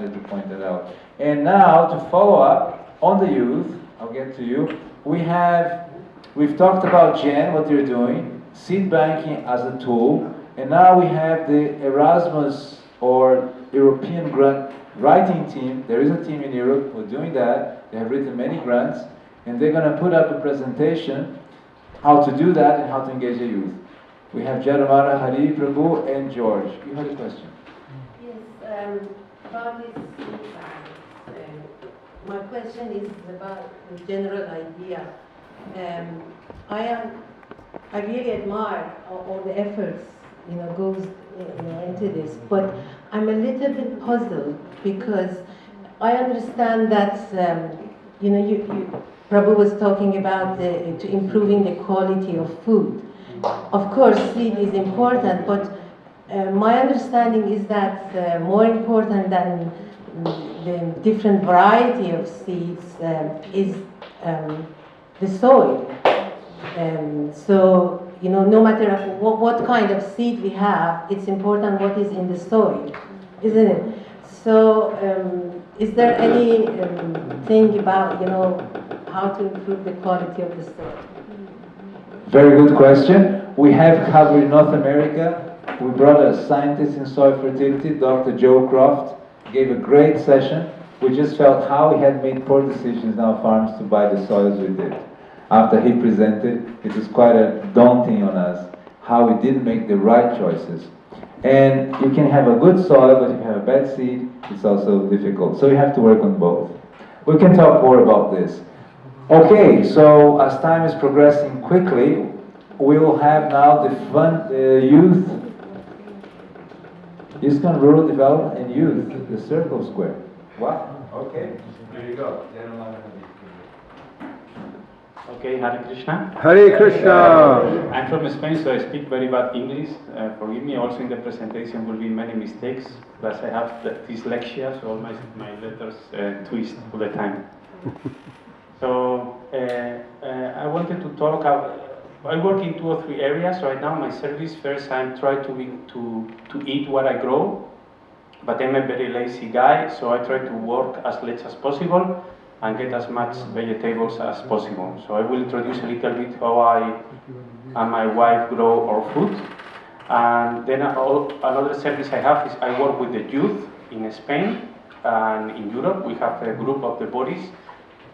to point that out. And now to follow up on the youth, I'll get to you. We've talked about Jen, what they're doing, seed banking as a tool, and now we have the Erasmus or European grant writing team. There is a team in Europe who are doing that. They have written many grants, and they're going to put up a presentation how to do that and how to engage the youth. We have Jara Mara Hari, Prabhu, and George. You had a question? Yes, about this feedback. My question is about the general idea. I really admire all the efforts goes into this, but I'm a little bit puzzled because I understand that Prabhu was talking about to improving the quality of food. Of course, seed is important, but my understanding is that more important than the different variety of seeds is the soil. So, no matter what kind of seed we have, it's important what is in the soil, isn't it? So, is there any thing about, how to improve the quality of the soil? Very good question. We have covered North America. We brought a scientist in soil fertility, Dr. Joe Croft, gave a great session. We just felt how we had made poor decisions in our farms to buy the soils we did. After he presented, it was quite daunting on us how we didn't make the right choices. And you can have a good soil, but if you have a bad seed, it's also difficult. So you have to work on both. We can talk more about this. Okay, so as time is progressing quickly, we will have now the youth, ISKCON Rural Development and Youth, the Circle Square. Wow, okay, here you go. Okay, Hare Krishna. Hare Krishna. I'm from Spain, so I speak very bad English. Forgive me, also in the presentation will be many mistakes, plus I have dyslexia, so all my letters twist all the time. So I wanted to talk about, I work in 2 or 3 areas right now. My service, first I'm trying to eat what I grow, but I'm a very lazy guy, so I try to work as late as possible and get as much vegetables as possible. So I will introduce a little bit how I and my wife grow our food. And then another service I have is I work with the youth in Spain and in Europe. We have a group of the bodies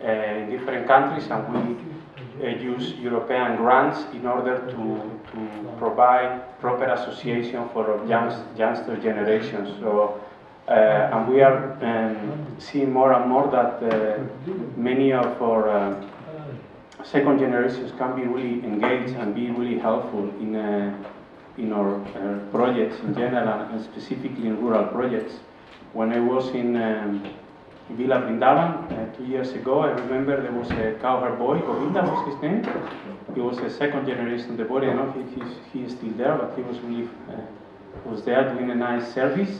in different countries, and we use European grants in order to provide proper association for youngster generations. So, and we are seeing more and more that many of our second generations can be really engaged and be really helpful in our projects in general and specifically in rural projects. When I was in Villa Brindavan 2 years ago, I remember there was a cowherd boy, Govinda was his name. He was a second generation devotee. I know he is still there, but he was really was there doing a nice service.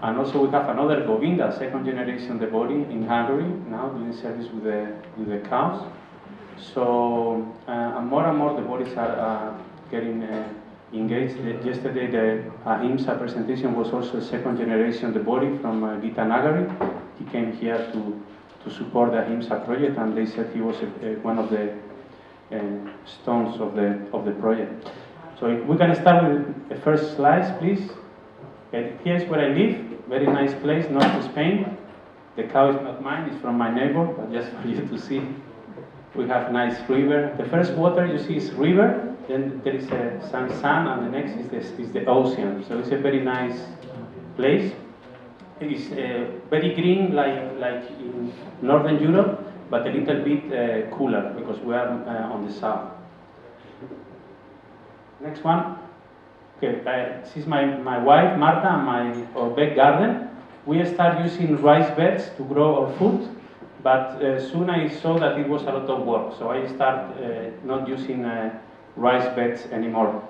And also we have another Govinda, second generation devotee in Hungary, now doing service with the cows. So and more devotees are getting engaged. Yesterday the Ahimsa presentation was also a second generation devotee from Gita Nagari. He came here to support the Ahimsa project, and they said he was one of the stones of the project. So if we can start with the first slides, please. Here's where I live, very nice place, north of Spain. The cow is not mine, it's from my neighbor, but just for you to see. We have nice river. The first water you see is river, then there is some sun, and the next is the ocean. So it's a very nice place. It is very green, like in Northern Europe, but a little bit cooler because we are on the south. Next one. Okay, this is my wife Marta and our back garden. We start using rice beds to grow our food, but soon I saw that it was a lot of work, so I start not using rice beds anymore.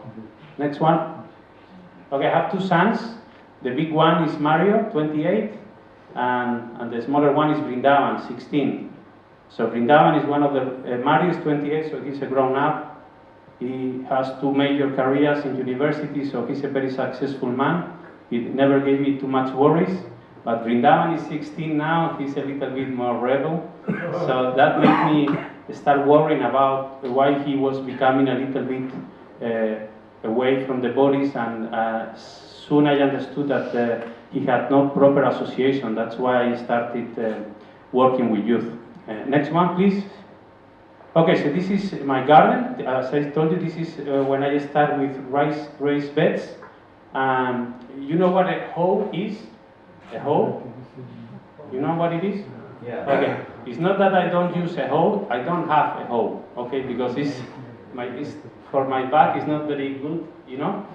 Next one. Okay, I have 2 sons. The big one is Mario, 28, and the smaller one is Brindavan, 16. So Brindavan is one of the, Mario is 28, so he's a grown-up. He has 2 major careers in university, so he's a very successful man. He never gave me too much worries. But Vrindavan is 16 now, he's a little bit more rebel. So that made me start worrying about why he was becoming a little bit away from the bodies, and soon I understood that he had no proper association. That's why I started working with youth. Next one, please. Okay, so this is my garden. As I told you, this is when I start with raised beds. You know what a hoe is? A hoe? You know what it is? Yeah. Okay. It's not that I don't use a hoe. I don't have a hoe. Okay, because it's for my back. It's not very good, you know.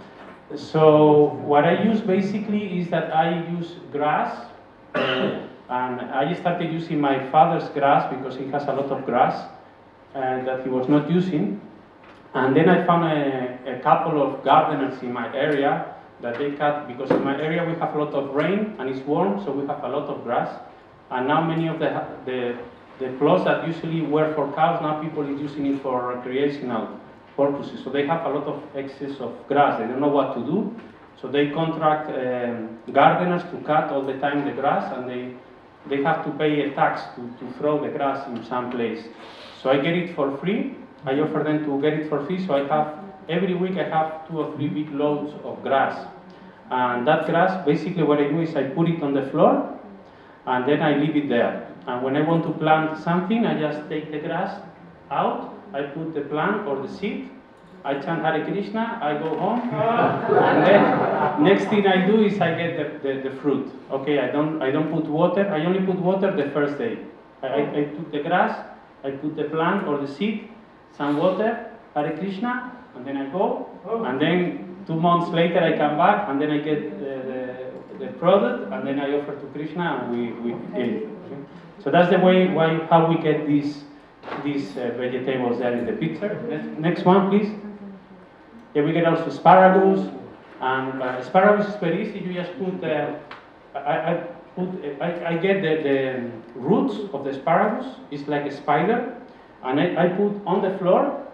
So what I use basically is that I use grass, and I started using my father's grass because he has a lot of grass that he was not using. And then I found a couple of gardeners in my area that they cut, because in my area we have a lot of rain and it's warm, so we have a lot of grass. And now many of the clothes that usually were for cows, now people are using it for recreational purposes. So they have a lot of excess of grass. They don't know what to do. So they contract gardeners to cut all the time the grass, and they have to pay a tax to throw the grass in some place. So I get it for free. I offer them to get it for free. So I have, every week I have 2 or 3 big loads of grass. And that grass, basically what I do is I put it on the floor, and then I leave it there. And when I want to plant something, I just take the grass out, I put the plant or the seed, I chant Hare Krishna, I go home, and then next thing I do is I get the fruit. Okay, I don't put water. I only put water the first day. I took the grass, I put the plant or the seed, some water, Hare Krishna, and then I go, and then 2 months later I come back, and then I get the product, and then I offer to Krishna, and we eat. Okay? So that's the way how we get these vegetables there in the picture. Next one, please. Yeah, we get also asparagus, and asparagus is very easy. You just put I get the roots of the asparagus. It's like a spider, and I put on the floor.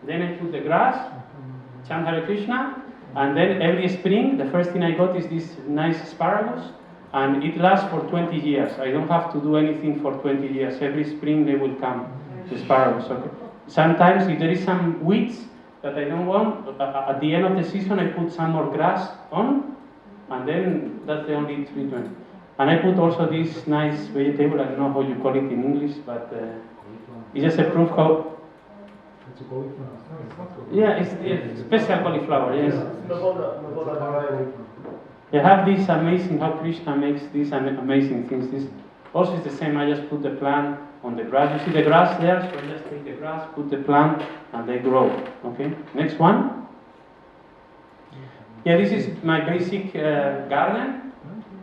Then I put the grass, chant Hare Krishna, and then every spring the first thing I got is this nice asparagus, and it lasts for 20 years. I don't have to do anything for 20 years. Every spring they will come, the asparagus. Okay. Sometimes if there is some weeds that I don't want, at the end of the season I put some more grass on, and then that's the only treatment. And I put also this nice vegetable, I don't know how you call it in English, but it's just a proof how... Yeah, it's special cauliflower, yes. You have this amazing, how Krishna makes these amazing things. This also is the same, I just put the plant on the grass. You see the grass there, so I just take the grass, put the plant, and they grow. Okay, next one. Yeah, this is my basic garden.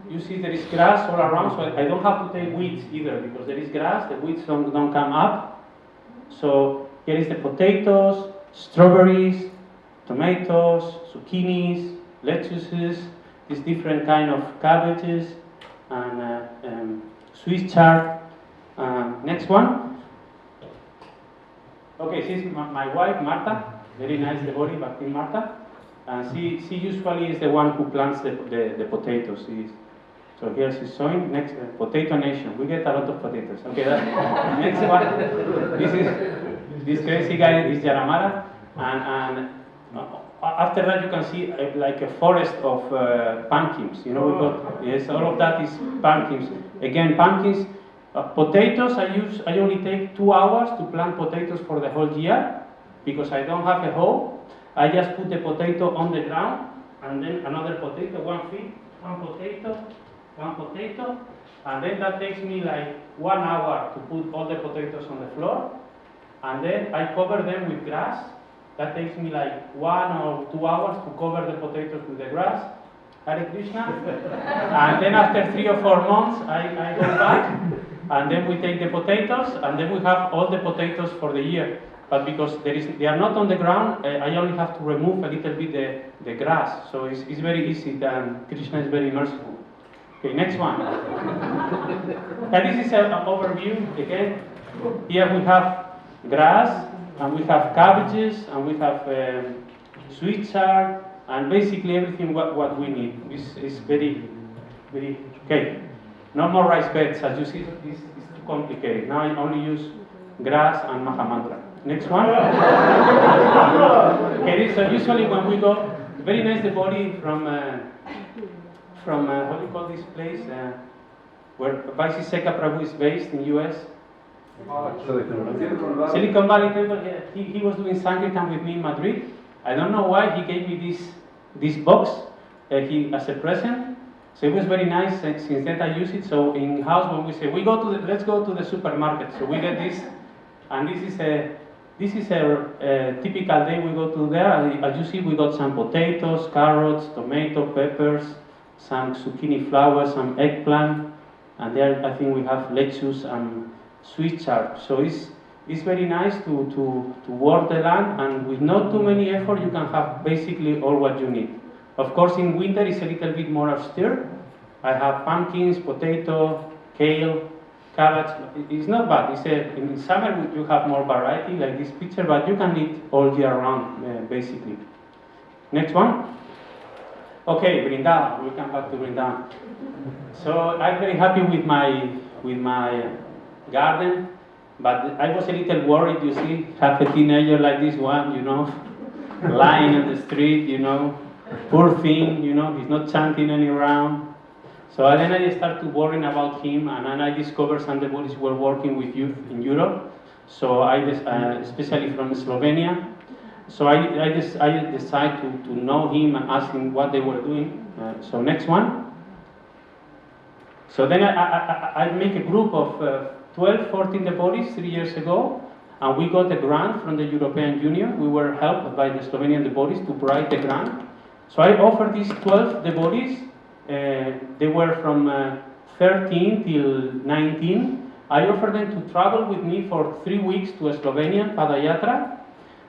You see there is grass all around, so I don't have to take weeds either, because there is grass, the weeds don't come up. So here is the potatoes, strawberries, tomatoes, zucchinis, lettuces, these different kind of cabbages, and Swiss chard. Next one. Okay, this is my wife, Marta. Very nice devotee, Bhakti Marta. And she usually is the one who plants the potatoes. So here she's showing next potato nation. We get a lot of potatoes. Okay, next one. This crazy guy is Jara Mara, and after that you can see like a forest of pumpkins. You know, we got, yes, all of that is pumpkins. Again, pumpkins. Potatoes, I only take 2 hours to plant potatoes for the whole year, because I don't have a hoe. I just put the potato on the ground, and then another potato, 1 feet, one potato, and then that takes me like 1 hour to put all the potatoes on the floor, and then I cover them with grass. That takes me like 1 or 2 hours to cover the potatoes with the grass. Hare Krishna. And then after 3 or 4 months, I go back, and then we take the potatoes, and then we have all the potatoes for the year. But because they are not on the ground, I only have to remove a little bit the grass. So it's very easy, and Krishna is very merciful. Okay, next one. And this is an overview again. Here we have grass, and we have cabbages, and we have sweet chard, and basically everything what we need. This is very, very Okay, no more rice beds. As you see, this is too complicated. Now I only use grass and Maha Mantra. Next one. Okay, so usually when we go, very nice the body from what do you call this place? Where Vaisi Seka Prabhu is based in US. Silicon Valley Temple. Yeah, he was doing Sankirtan with me in Madrid. I don't know why he gave me this box as a present. So it was very nice. Since then I use it. So in house when we say let's go to the supermarket. So we get this, and this is a typical day we go to there. As you see, we got some potatoes, carrots, tomato, peppers, some zucchini flowers, some eggplant, and there I think we have lettuce and sweet chard. So it's very nice to work the land, and with not too many effort you can have basically all what you need. Of course in winter it's a little bit more austere. I have pumpkins, potato, kale, cabbage. It's not bad. In summer you have more variety like this picture, but you can eat all year round basically. Next one. Okay, Vrindavan. We come back to Vrindavan. So I'm very happy with my garden, but I was a little worried. You see, have a teenager like this one, lying on the street, poor thing, he's not chanting any around. So then I started worrying about him, and then I discovered some devotees were working with youth in Europe. So especially from Slovenia. So I decided to know him and ask him what they were doing. So next one. So then I make a group of 12, 14 devotees 3 years ago, and we got a grant from the European Union. We were helped by the Slovenian devotees to write the grant. So I offered these 12 devotees. They were from 13 till 19. I offered them to travel with me for 3 weeks to Slovenia, Padayatra.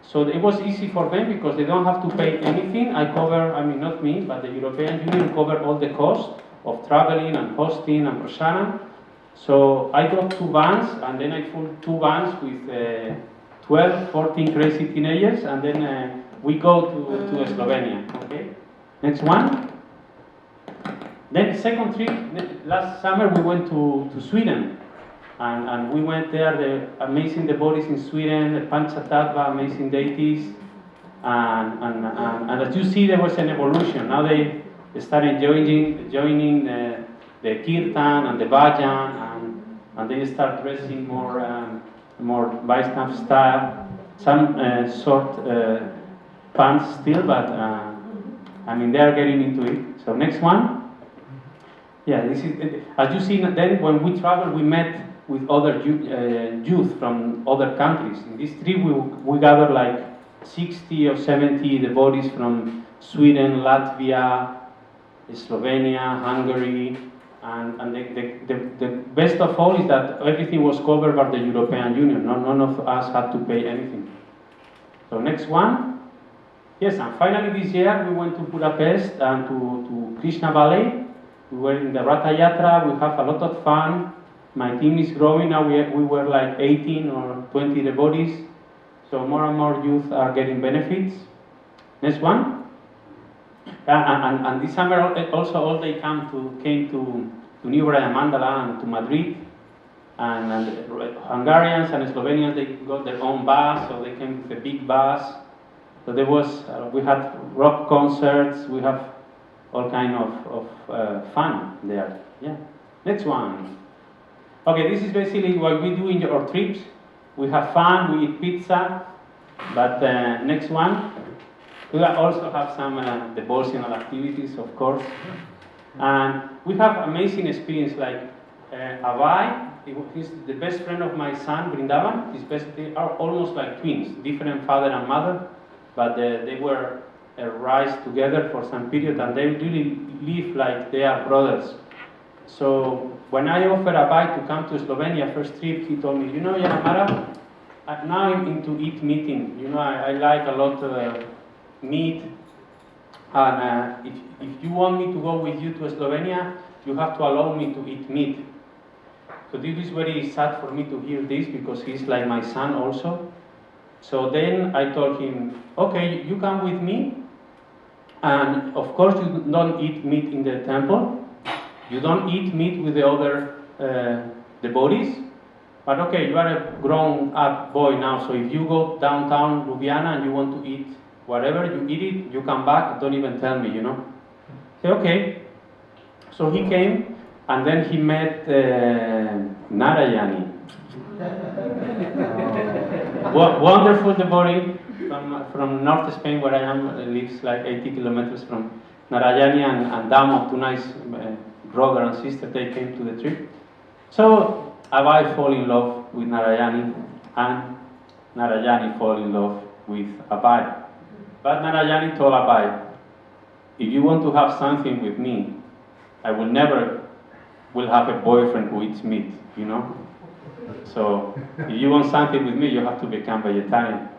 So it was easy for them because they don't have to pay anything. Not me, but the European Union covered all the cost of traveling and hosting and prasanam. So I got 2 vans, and then I filled 2 vans with 12, 14 crazy teenagers, and then we go to Slovenia. Okay, next one. Then second trip, last summer we went to Sweden, and we went there, the amazing devotees in Sweden, the Panchatattva, amazing deities, and as you see there was an evolution. Now they started joining the kirtan and the bhajan, and they start dressing more Vaishnava style, some short pants still, but they are getting into it. So next one. Yeah, this is, as you see, then when we travel, we met with other youth from other countries. In this trip, we gathered like 60 or 70 devotees from Sweden, Latvia, Slovenia, Hungary, and the best of all is that everything was covered by the European Union. None of us had to pay anything. So next one. Yes, and finally this year we went to Budapest and to Krishna Valley. We were in the Ratha Yatra. We have a lot of fun. My team is growing now. We were like 18 or 20 devotees. So more and more youth are getting benefits. Next one. And this summer also all they came to New Mandala and to Madrid. And Hungarians and Slovenians, they got their own bus, so they came with a big bus. So there was, we had rock concerts. We have all kind of fun there. Yeah. Next one. Okay, this is basically what we do in our trips. We have fun, we eat pizza, but next one. We also have some devotional activities, of course. And we have amazing experience like Avai, he's the best friend of my son, Vrindavan. They are almost like twins, different father and mother, but they were raised together for some period, and they really live like they are brothers. So when I offered Abhay to come to Slovenia first trip, he told me, Jara Mara, now I'm into eat meeting. I like a lot meat, and if you want me to go with you to Slovenia, you have to allow me to eat meat. So this is very sad for me to hear this because he's like my son also. So then I told him, okay, you come with me, and of course you don't eat meat in the temple, you don't eat meat with the other devotees. But okay, you are a grown-up boy now, so if you go downtown Ljubljana and you want to eat whatever, you eat it, you come back, don't even tell me, you know. Say, okay. So he came, and then he met Narayani. Wonderful devotee from North Spain, where I am, lives like 80 kilometers from Narayani and Damo, two nice brother and sister, they came to the trip. So Abai fall in love with Narayani, and Narayani fall in love with Abai. But Narayani told Abai, if you want to have something with me, I will never have a boyfriend who eats meat, you know? So if you want something with me, you have to become vegetarian.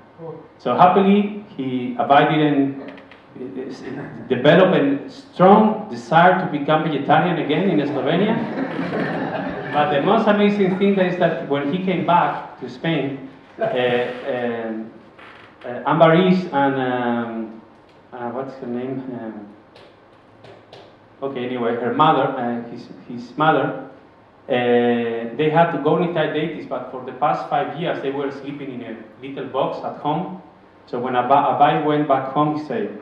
So happily, Abai didn't develop a strong desire to become vegetarian again in Slovenia. But the most amazing thing is that when he came back to Spain, Ambarish and what's her name? Okay, anyway, her mother, his mother, they had to go in deities, but for the past 5 years they were sleeping in a little box at home. So when Abai went back home, he said,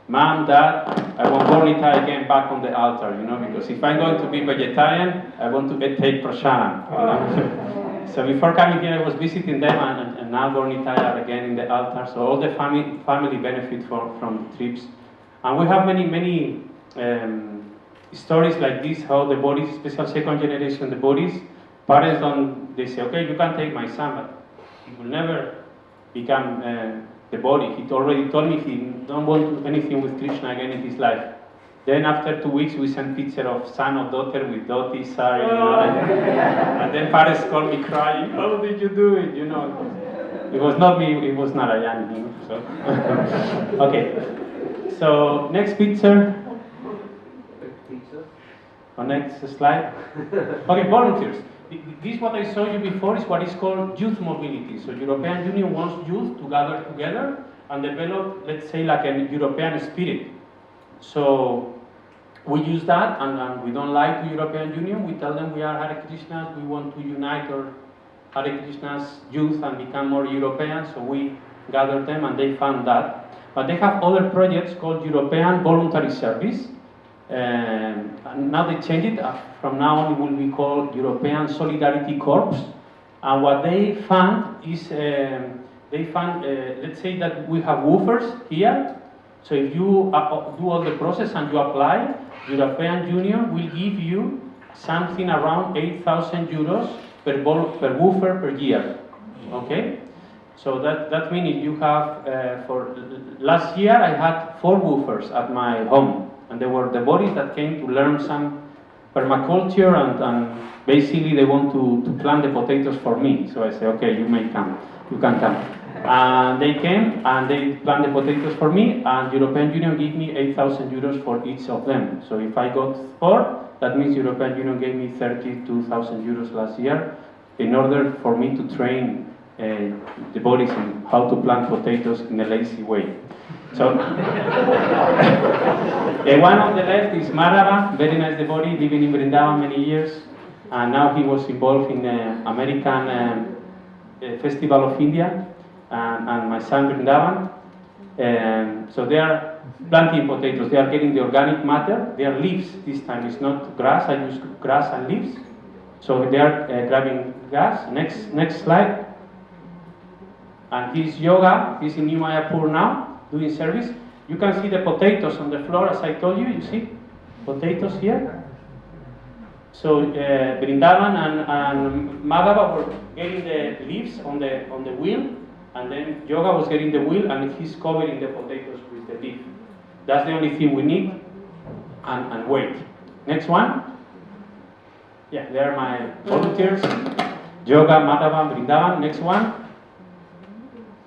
Mom, Dad, I want Gornitai again back on the altar, you know, because if I'm going to be vegetarian, I want to take prashanam, you know. So before coming here, I was visiting them, and now Gornitai are again in the altar. So all the family benefit from the trips. And we have many stories like this, how the bodies, especially second generation the bodies, parents they say, okay, you can take my son, but he will never become the body. He already told me he don't want to do anything with Krishna again in his life. Then after 2 weeks, we sent picture of son or daughter with dhoti, sari, you know, and then parents called me crying, how did you do it, you know? It was not me, it was Narayani, you know, so. Okay, so next picture. On next slide. Okay, volunteers. This what I showed you before is what is called youth mobility. So European Union wants youth to gather together and develop, let's say, like a European spirit. So we use that, and we don't lie to European Union. We tell them we are Hare Krishnas, we want to unite our Hare Krishna's youth and become more European. So we gather them, and they fund that. But they have other projects called European Voluntary Service. And now they changed it. From now on, it will be called European Solidarity Corps. And what they fund is, let's say that we have woofers here. So if you do all the process and you apply, European Union will give you something around 8,000 euros per woofer per year. Okay? So that means you have, for last year I had 4 woofers at my home. And they were devotees that came to learn some permaculture, and basically they want to plant the potatoes for me. So I say, okay, you may come, you can come. And they came and they planted the potatoes for me, and European Union gave me 8,000 euros for each of them. So if I got 4, that means European Union gave me 32,000 euros last year in order for me to train the bodies in how to plant potatoes in a lazy way. So, one on the left is Madhava, very nice devotee, living in Vrindavan many years, and now he was involved in the American Festival of India, and my son Vrindavan. So they are planting potatoes, they are getting the organic matter, they are leaves this time, it's not grass, I use grass and leaves. So they are grabbing grass. Next slide. And he's yoga, he's in New Mayapur now, doing service. You can see the potatoes on the floor, as I told you. You see potatoes here. So Vrindavan and Madhava were getting the leaves on the wheel, and then Yoga was getting the wheel, and he's covering the potatoes with the leaf. That's the only thing we need, and wait. Next one. Yeah, they are my volunteers. Yoga, Madhava, Vrindavan. Next one.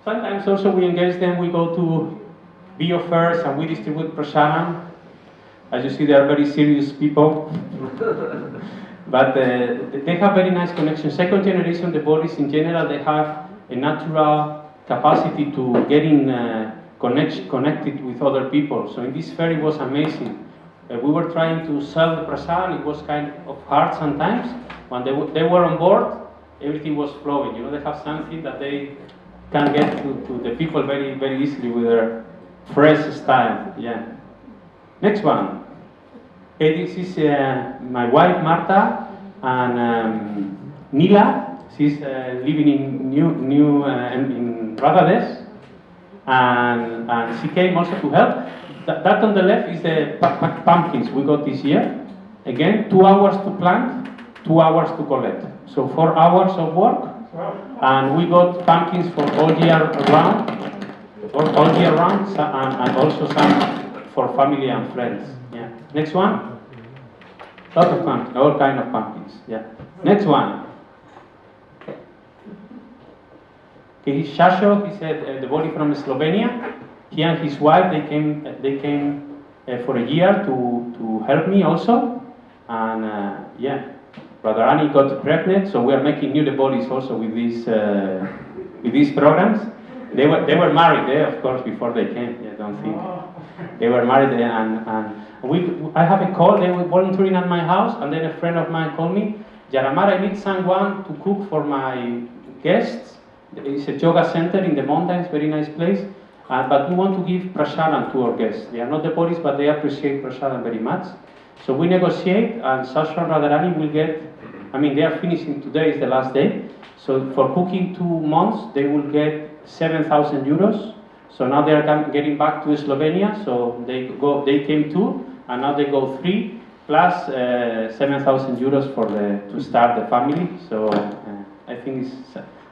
Sometimes also we engage them, we go to bio fairs and we distribute prasadam. As you see, they are very serious people. But they have very nice connections. Second generation devotees in general, they have a natural capacity to getting connected with other people. So in this fair it was amazing. we were trying to sell the prasadam. It was kind of hard sometimes. When they were on board, everything was flowing. You know, they have something that they can get to the people very, very easily with their fresh style. Yeah. Next one. Okay, this is my wife Marta and Nila. She's living in in Bangladesh, and she came also to help. That on the left is the pumpkins we got this year. Again, 2 hours to plant, 2 hours to collect. So 4 hours of work, and we got pumpkins for all year round, and also some for family and friends. Yeah. Next one. Lot of pumpkins, all kind of pumpkins. Yeah. Next one. Okay, Shasho, he said the body from Slovenia. He and his wife, they came for a year to help me also, and yeah, Radharani got pregnant, so we are making new bodies also with these programs. They were married, of course, before they came. Yeah, don't think they were married, and I have a call. They were volunteering at my house, and then a friend of mine called me, Jara Mara, I need someone to cook for my guests. It's a yoga center in the mountains, very nice place. But we want to give prasadam to our guests. They are not the Buddhists, but they appreciate prasadam very much. So we negotiate, and Sasha and Radharani will get, they are finishing today, is the last day. So for cooking 2 months, they will get 7,000 euros. So now they are getting back to Slovenia. So they came 2, and now they go 3, plus 7,000 euros to start the family. So I think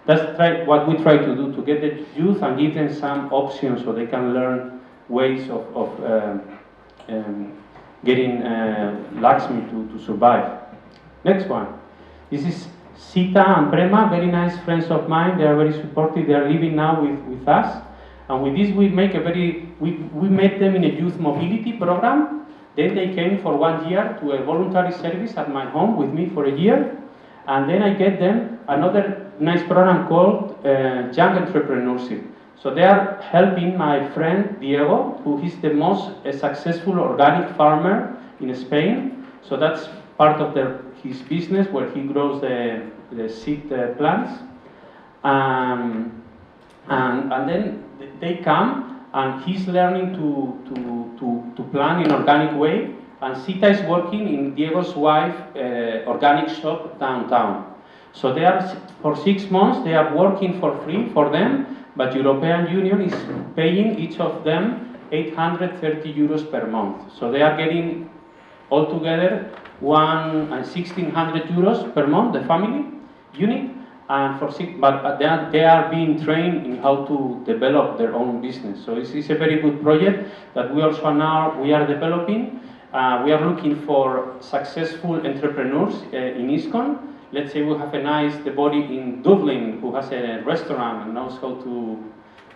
that's what we try to do, to get the youth and give them some options so they can learn ways of getting Lakshmi to survive. Next one. This is Sita and Prema, very nice friends of mine. They are very supportive. They are living now with us. And with this we make we met them in a youth mobility program. Then they came for 1 year to a voluntary service at my home with me for a year. And then I get them another nice program called Young Entrepreneurship. So they are helping my friend Diego, who is the most successful organic farmer in Spain. So that's part of his business, where he grows the seed plants. And then they come, and he's learning to plant in organic way. And Sita is working in Diego's wife organic shop downtown. So they are, for 6 months, they are working for free for them, but European Union is paying each of them 830 euros per month. So they are getting altogether 1,600 euros per month, the family unit, and but they are being trained in how to develop their own business. So it's a very good project that we also we are developing. We are looking for successful entrepreneurs in ISKCON. Let's say we have a nice devotee in Dublin who has a restaurant and knows how to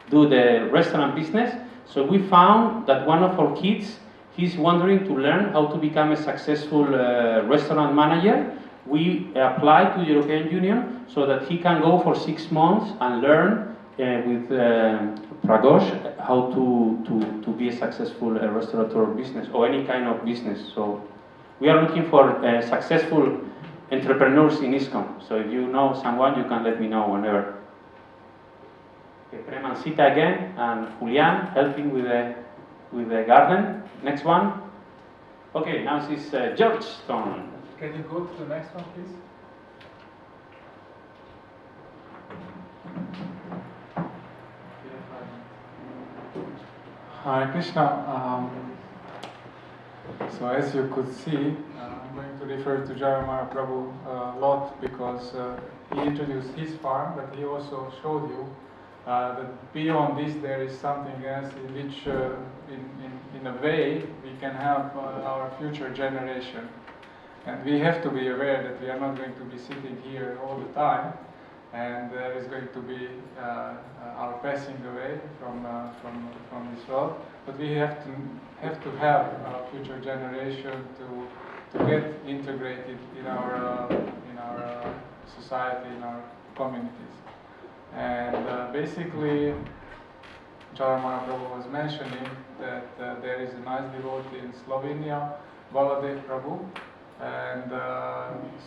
do the restaurant business. So we found that one of our kids, he's wanting to learn how to become a successful restaurant manager. We applied to the European Union so that he can go for 6 months and learn with Pragosh how to be a successful restaurateur business or any kind of business. So we are looking for successful entrepreneurs in ISKCON. So if you know someone, you can let me know whenever. Okay, Prem and Sita again, and Julian helping with the garden. Next one. Okay, now this is Georgetown. Can you go to the next one, please? Hare Krishna. So as you could see, I'm going to refer to Jara Mara Prabhu a lot because he introduced his farm, but he also showed you that beyond this there is something else in which, in a way, we can help our future generation. And we have to be aware that we are not going to be sitting here all the time, and there is going to be our passing away from this world. But we have to have our future generation to get integrated in our society, in our communities. And basically, Jara Mara Prabhu was mentioning that there is a nice devotee in Slovenia Baladev Prabhu. And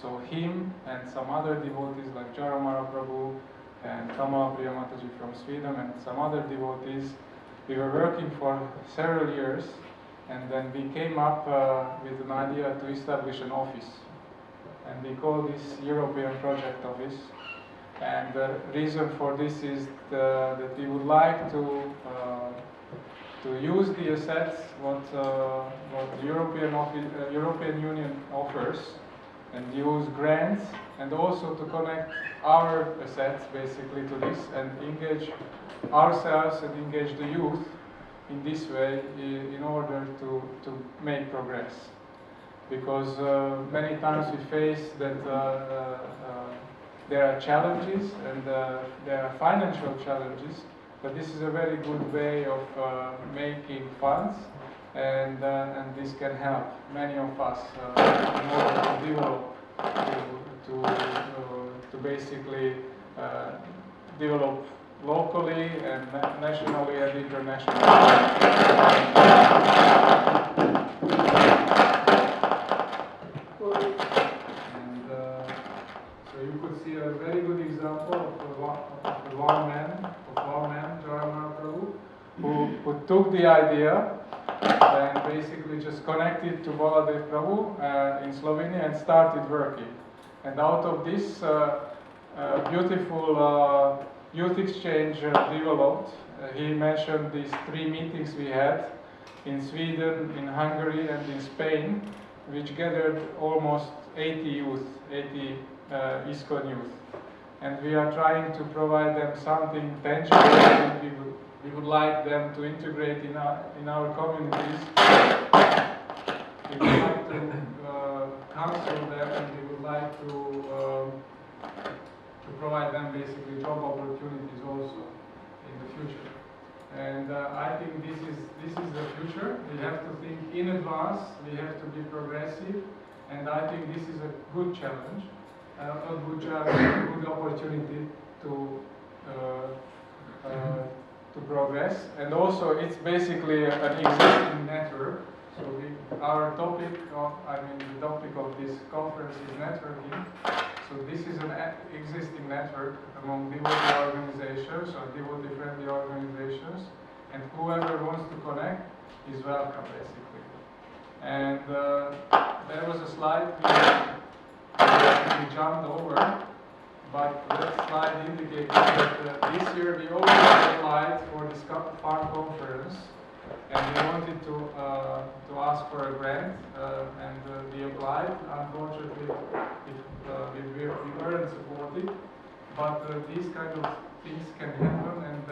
so him and some other devotees like Jara Mara Prabhu and Kamala Priya Mataji from Sweden and some other devotees, we were working for several years, and then we came up with an idea to establish an office. And we call this European Project Office. And the reason for this is that we would like to use the assets what the European Union offers, and use grants, and also to connect our assets basically to this and engage ourselves and engage the youth in this way in order to make progress. Because many times we face that there are challenges and there are financial challenges, but this is a very good way of making funds, and this can help many of us in order to develop, to basically develop locally and nationally and internationally. And so you could see a very good example of one man, Jara Mara Prabhu, who took the idea and basically just connected to Baladev Prabhu in Slovenia and started working. And out of this beautiful youth exchange developed. He mentioned these 3 meetings we had in Sweden, in Hungary, and in Spain, which gathered almost 80 youth, 80 ISKCON youth. And we are trying to provide them something tangible, and we would like them to integrate in our communities. We would like to counsel them, and we would like to provide them basically job opportunities also in the future. And I think this is the future. We have to think in advance, we have to be progressive, and I think this is a good challenge, a good opportunity to progress. And also it's basically an existing network. So our topic the topic of this conference is networking. So this is an existing network among devotee organizations or devotee-friendly organizations, and whoever wants to connect is welcome, basically. And there was a slide we jumped over, but that slide indicated that this year we also applied for this farm conference, and we wanted to ask for a grant, and we applied. Unfortunately, we weren't supported, but these kind of things can happen, and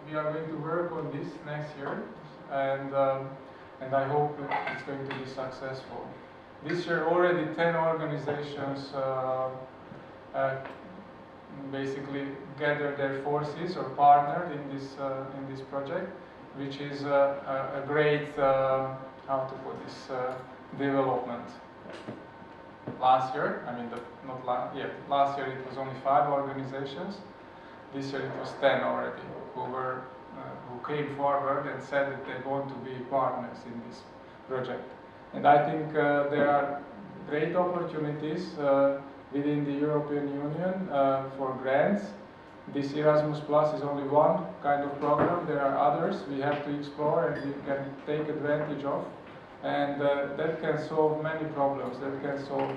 we are going to work on this next year, and I hope it's going to be successful. This year already 10 organizations basically gathered their forces or partnered in this project, which is a great, how to put this, development. Last year, last year it was only 5 organizations. This year it was 10 already who came forward and said that they want to be partners in this project. And I think there are great opportunities within the European Union for grants. This Erasmus Plus is only one kind of program. There are others we have to explore and we can take advantage of. And that can solve many problems. That can solve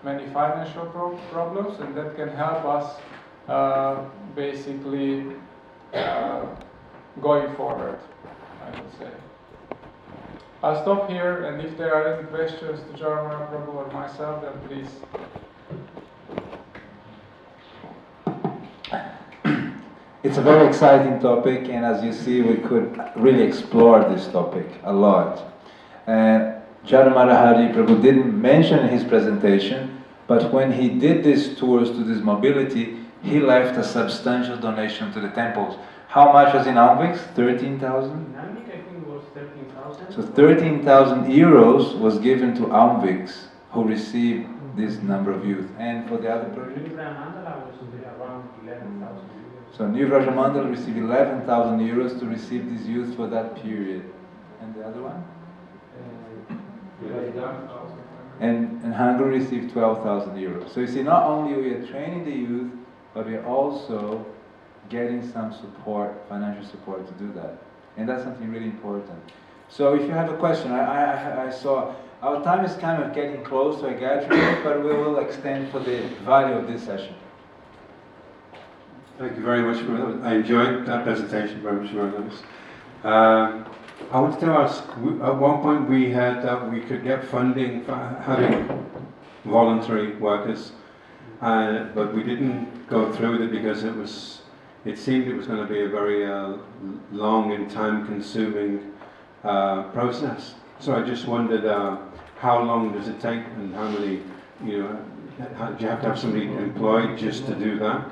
many financial problems, and that can help us basically going forward, I would say. I'll stop here, and if there are any questions to Jara Mara Prabhu or myself, then please. It's a very exciting topic, and as you see, we could really explore this topic a lot. Jara Mara Hari Prabhu didn't mention in his presentation, but when he did these tours to this mobility, he left a substantial donation to the temples. How much was in Almviks? 13,000? In Almvik, I think it was 13,000. So 13,000 euros was given to Almviks, who received this number of youth. And for the other project? New Mandala was around 11,000 euros. So New Vrajamandal received 11,000 euros to receive these youth for that period. And the other one? and Hungary received 12,000 euros. So you see, not only we are training the youth, but we are also getting some support, financial support to do that. And that's something really important. So if you have a question, I saw our time is kind of getting close to a gathering, but we will extend for the value of this session. Thank you very much. I enjoyed that presentation, very much, very nice. I wanted to ask, at one point we had that we could get funding for having voluntary workers, but we didn't go through with it because it seemed it was going to be a very long and time-consuming process. So I just wondered, how long does it take, and how many, do you have to have somebody employed just to do that?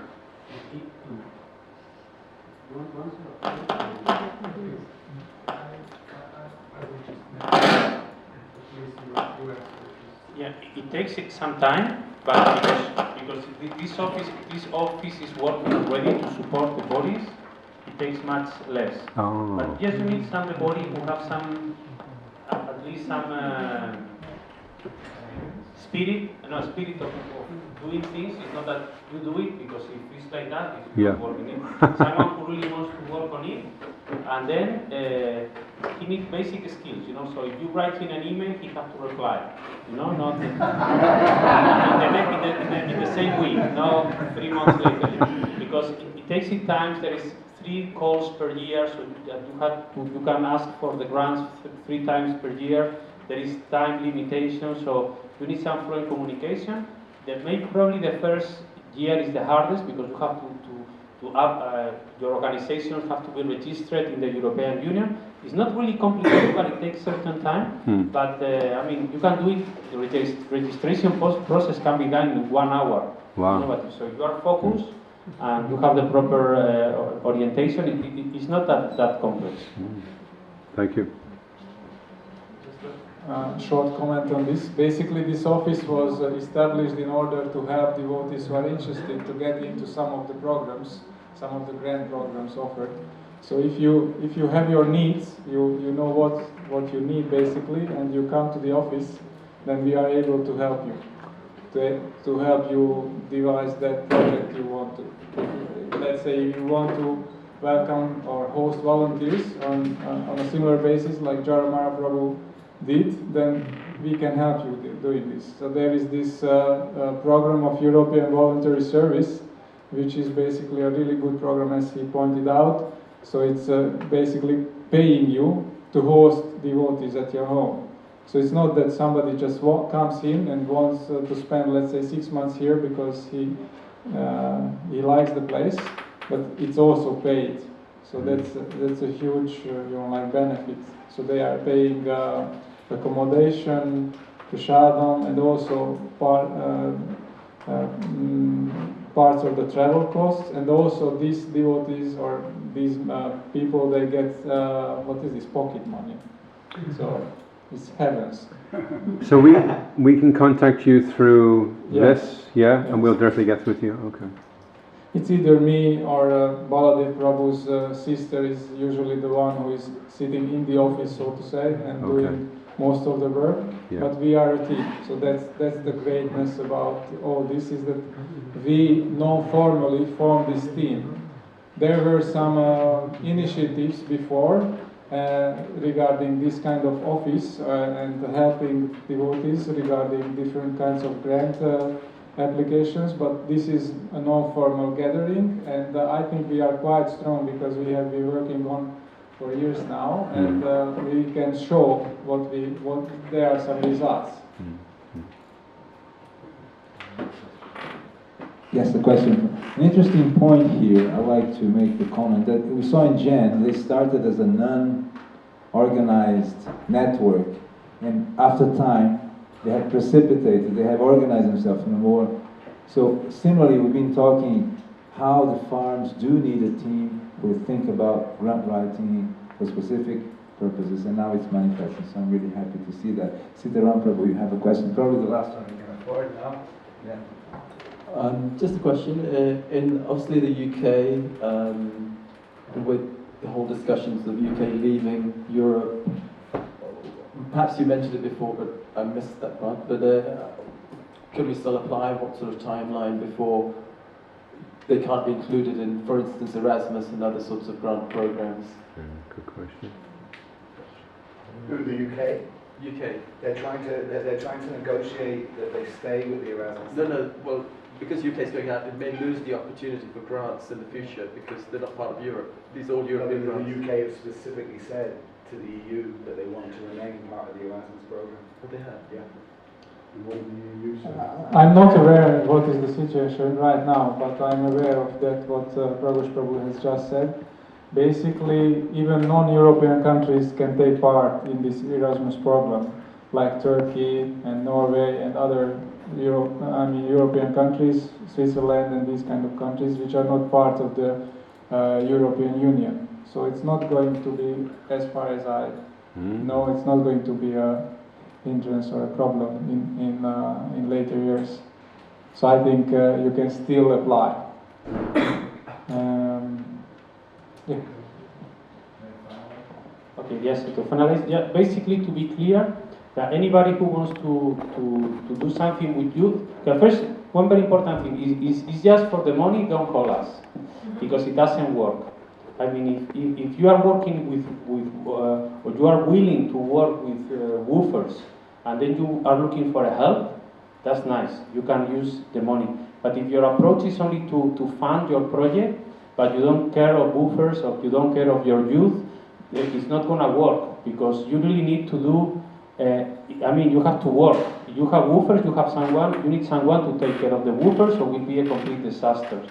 Yeah, it takes some time, but because this office is working already to support the bodies, it takes much less. Oh. But yes, you need somebody who have some, at least some spirit of doing things. It's not that you do it, because if it's like that, it's not working it. Someone who really wants to work on it, and then he needs basic skills, so if you write him an email, he has to reply, not in the same week, no 3 months later, because it takes it time. There is 3 calls per year, so you can ask for the grants 3 times per year. There is time limitation, so you need some fluent communication. Probably the first year is the hardest, because you have your organizations have to be registered in the European Union. It's not really complicated, but it takes certain time. But you can do it. The registration process can be done in 1 hour. Wow. So you are focused and you have the proper orientation. It's not that complex. Thank you. Short comment on this. Basically, this office was established in order to help devotees who are interested to get into some of the programs, some of the grant programs offered. So if you have your needs, you know what you need basically, and you come to the office, then we are able to help you, to help you devise that project you want to. Let's say you want to welcome or host volunteers on a similar basis like Jara Mara Prabhu did, then we can help you doing this. So there is this program of European Voluntary Service, which is basically a really good program, as he pointed out. So it's basically paying you to host devotees at your home. So it's not that somebody just comes in and wants to spend, let's say, 6 months here because he likes the place, but it's also paid. So that's a huge benefit. So they are paying accommodation, prashadam, and also parts of the travel costs, and also these devotees or these people, they get pocket money. So it's heavens. So we can contact you through this, Yes. and we'll directly get with you. Okay. It's either me or Baladev Prabhu's sister is usually the one who is sitting in the office, so to say, and doing most of the work. Yeah. But we are a team, so that's the greatness about all this, is that we non-formally formed this team. There were some initiatives before regarding this kind of office and helping devotees regarding different kinds of grant applications, but this is a non-formal gathering, and I think we are quite strong because we have been working on for years now, and we can show what there are some results. Yes, the question. An interesting point here, I'd like to make the comment that we saw in Jan, they started as a non-organized network, and after time, they have precipitated, they have organized themselves in a more. So similarly, we've been talking how the farms do need a team who think about grant writing for specific purposes, and now it's manifesting, so I'm really happy to see that. Sitaram Prabhu, you have a question, probably the last one we can afford now. Yeah. Just a question, in obviously the UK, with the whole discussions of UK leaving Europe, perhaps you mentioned it before, but I missed that part, but can we still apply? What sort of timeline before they can't be included in, for instance, Erasmus and other sorts of grant programs? Good question. Who, the UK? UK. They're trying to negotiate that they stay with the Erasmus. No, well, because UK is going out, it may lose the opportunity for grants in the future because they're not part of Europe. These are all European The grants. UK have specifically said to the EU that they want to remain part of the Erasmus program. But they have. Yeah. I'm not aware what is the situation right now, but I'm aware of that what Prabhu Prabhu has just said. Basically, even non-European countries can take part in this Erasmus program, like Turkey and Norway and other European countries, Switzerland and these kind of countries, which are not part of the European Union. So it's not going to be, as far as I know, it's not going to be a hindrance or a problem in later years. So I think you can still apply. Yeah. Okay, yes, to finalize, yeah, basically to be clear, that anybody who wants to do something with you, first, one very important thing is just for the money, don't call us, because it doesn't work. I mean, if you are working or you are willing to work with woofers, and then you are looking for a help, that's nice, you can use the money. But if your approach is only to fund your project, but you don't care of woofers or you don't care of your youth, it's not going to work, because you really need to do, you have to work. You have woofers, you need someone to take care of the woofers, or it will be a complete disaster.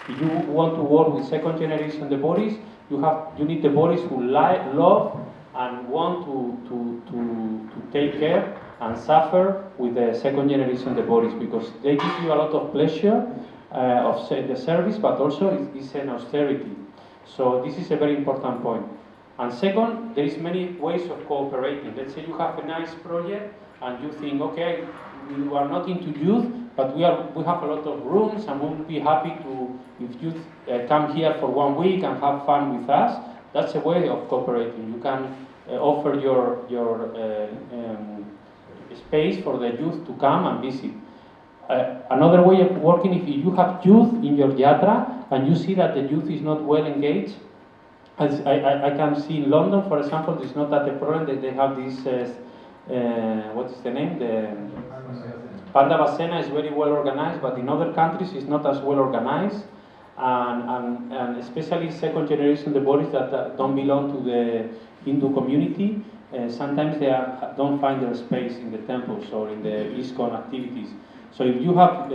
If you want to work with second generation devotees, you need devotees who love and want to take care and suffer with the second generation devotees, because they give you a lot of pleasure of the service, but also it's an austerity. So this is a very important point. And second, there is many ways of cooperating. Let's say you have a nice project and you think, okay, we are not into youth, but we have a lot of rooms, and we will be happy to, if youth come here for 1 week and have fun with us. That's a way of cooperating. You can offer your space for the youth to come and visit. Another way of working, if you have youth in your yatra and you see that the youth is not well engaged, as I can see in London, for example, it's not that a problem that they have this, what is the name? The Panda Vasena is very well organized, but in other countries it's not as well organized, and especially second generation devotees that don't belong to the Hindu community, sometimes they don't find their space in the temples or in the ISKCON activities. So if you have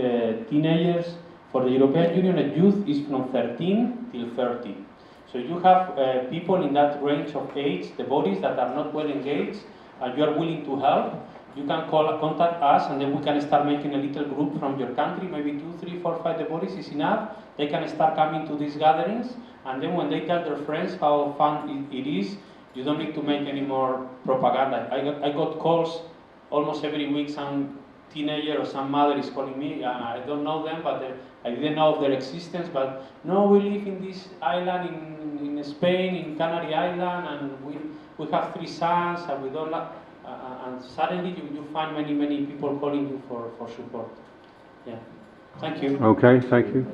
teenagers, for the European Union, a youth is from 13 till 30. So you have people in that range of age, devotees that are not well engaged, and you are willing to help, you can contact us, and then we can start making a little group from your country, maybe 2, 3, 4, 5 devotees is enough. They can start coming to these gatherings, and then when they tell their friends how fun it is, you don't need to make any more propaganda. I got calls almost every week, some teenager or some mother is calling me, I don't know them, but I didn't know of their existence, but no, we live in this island in Spain, in Canary Island, and we have 3 sons, and we don't like, and suddenly you find many people calling you for support. Yeah. Thank you. Okay, thank you.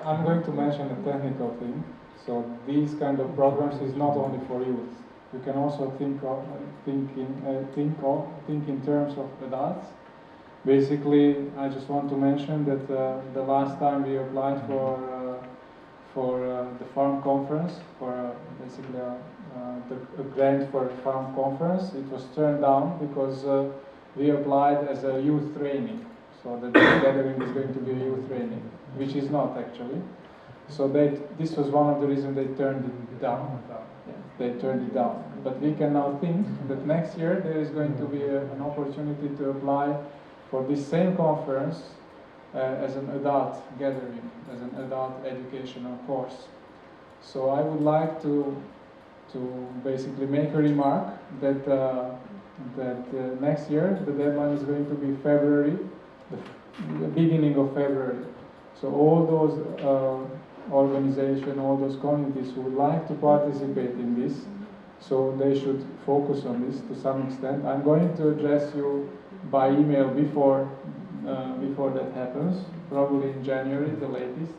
I'm going to mention a technical thing. So these kind of programs is not only for youth. You can also think in terms of adults. Basically, I just want to mention that the last time we applied for the farm conference, for basically a grant for a farm conference, it was turned down because we applied as a youth training. So the gathering is going to be a youth training, which is not actually. So this was one of the reasons they turned it down. Yeah, they turned it down. But we can now think that next year there is going to be an opportunity to apply for this same conference as an adult gathering, as an adult educational course. So I would like to basically make a remark that next year the deadline is going to be February, the beginning of February. So all those organization, all those communities who would like to participate in this. So they should focus on this to some extent. I'm going to address you by email before that happens, probably in January, the latest.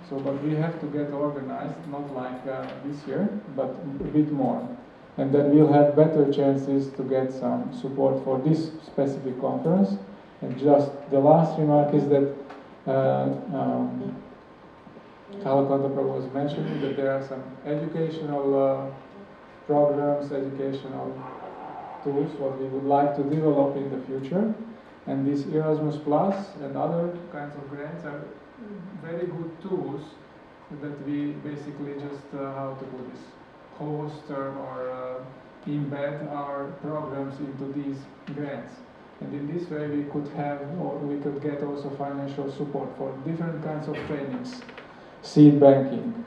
So, but we have to get organized, not like this year, but a bit more. And then we'll have better chances to get some support for this specific conference. And just the last remark is that Kalakanta Prabhu was mentioning that there are some educational programs, educational tools, what we would like to develop in the future. And this Erasmus Plus and other kinds of grants are very good tools that we basically just, how to put this, host or embed our programs into these grants. And in this way we could have, or we could get also financial support for different kinds of trainings, seed banking,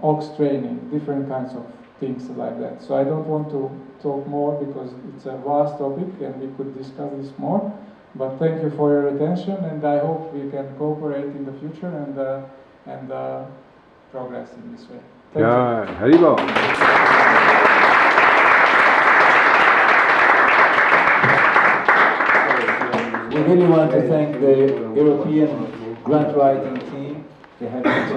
ox training, different kinds of things like that. So I don't want to talk more because it's a vast topic and we could discuss this more. But thank you for your attention, and I hope we can cooperate in the future and progress in this way. Thank you. Haribol. We really want to thank the European grant writing team. They have done some